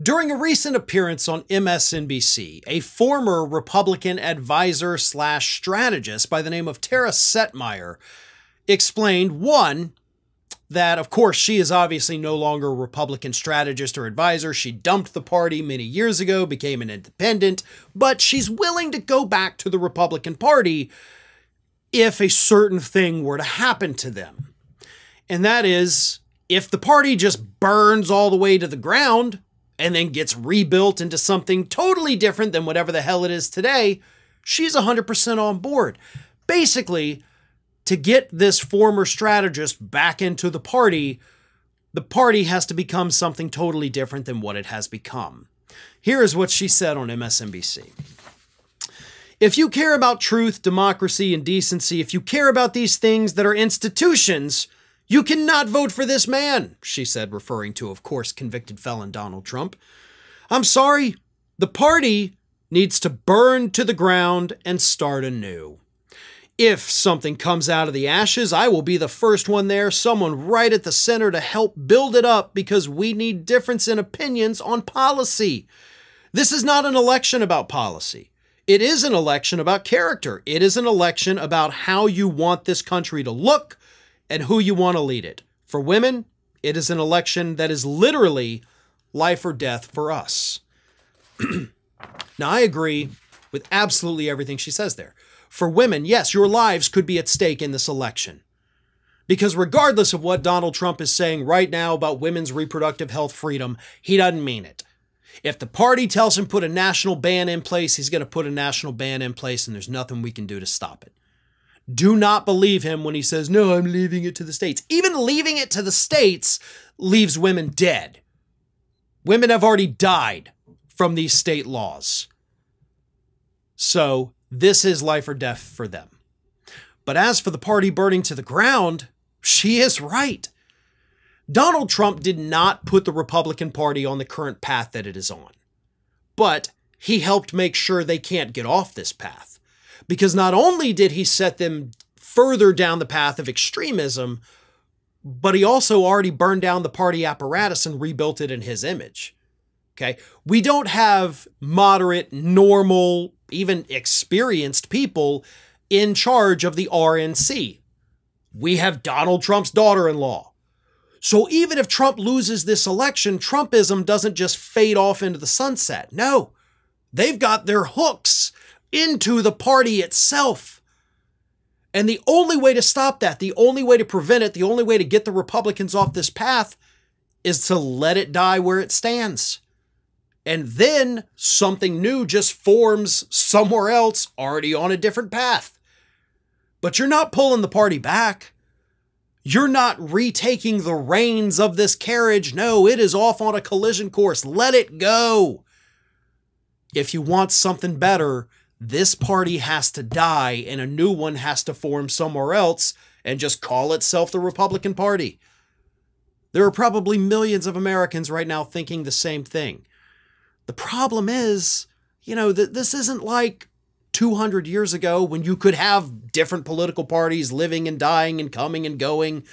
During a recent appearance on MSNBC, a former Republican advisor slash strategist by the name of Tara Setmeyer explained, one, that of course she is obviously no longer a Republican strategist or advisor. She dumped the party many years ago, became an independent, but she's willing to go back to the Republican Party if a certain thing were to happen to them. And that is, if the party just burns all the way to the ground and then gets rebuilt into something totally different than whatever the hell it is today, she's 100% on board. Basically, to get this former strategist back into the party has to become something totally different than what it has become. Here is what she said on MSNBC. If you care about truth, democracy, and decency, if you care about these things that are institutions, you cannot vote for this man, she said, referring to, of course, convicted felon Donald Trump. I'm sorry, the party needs to burn to the ground and start anew. If something comes out of the ashes, I will be the first one there, someone right at the center to help build it up because we need difference in opinions on policy. This is not an election about policy. It is an election about character. It is an election about how you want this country to look and who you want to lead it. For women, it is an election that is literally life or death for us. Now, I agree with absolutely everything she says there. For women, yes, your lives could be at stake in this election. Because regardless of what Donald Trump is saying right now about women's reproductive health freedom, he doesn't mean it. If the party tells him put a national ban in place, he's going to put a national ban in place, and there's nothing we can do to stop it. Do not believe him when he says, no, I'm leaving it to the states. Even leaving it to the states leaves women dead. Women have already died from these state laws. So this is life or death for them. But as for the party burning to the ground, she is right. Donald Trump did not put the Republican Party on the current path that it is on. But he helped make sure they can't get off this path. Because not only did he set them further down the path of extremism, but he also already burned down the party apparatus and rebuilt it in his image. Okay? We don't have moderate, normal, even experienced people in charge of the RNC. We have Donald Trump's daughter-in-law. So even if Trump loses this election, Trumpism doesn't just fade off into the sunset. No, they've got their hooks into the party itself. And the only way to stop that, the only way to prevent it, the only way to get the Republicans off this path is to let it die where it stands. And then something new just forms somewhere else, already on a different path. But you're not pulling the party back. You're not retaking the reins of this carriage. No, it is off on a collision course. Let it go. If you want something better, this party has to die and a new one has to form somewhere else and just call itself the Republican Party. There are probably millions of Americans right now thinking the same thing. The problem is, this isn't like 200 years ago when you could have different political parties living and dying and coming and going.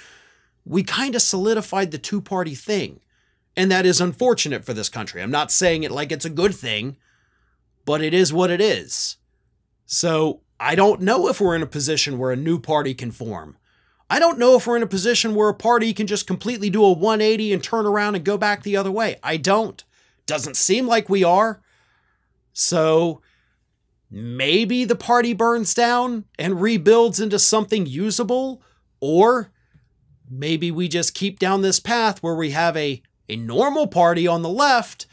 We kind of solidified the two-party thing. And that is unfortunate for this country. I'm not saying it like it's a good thing, but it is what it is. So I don't know if we're in a position where a new party can form. I don't know if we're in a position where a party can just completely do a 180 and turn around and go back the other way. I don't. Doesn't seem like we are. So maybe the party burns down and rebuilds into something usable, or maybe we just keep down this path where we have a normal party on the left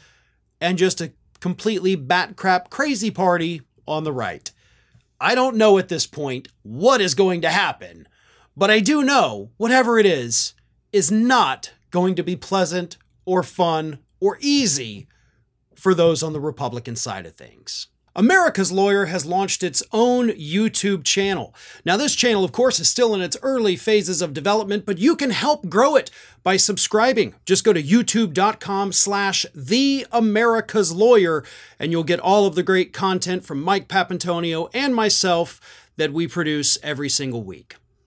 and just a completely bat crap crazy party on the right. I don't know at this point what is going to happen, but I do know whatever it is not going to be pleasant or fun or easy for those on the Republican side of things. America's Lawyer has launched its own YouTube channel. Now, this channel, of course, is still in its early phases of development, but you can help grow it by subscribing. Just go to youtube.com/TheAmericasLawyer, and you'll get all of the great content from Mike Papantonio and myself that we produce every single week.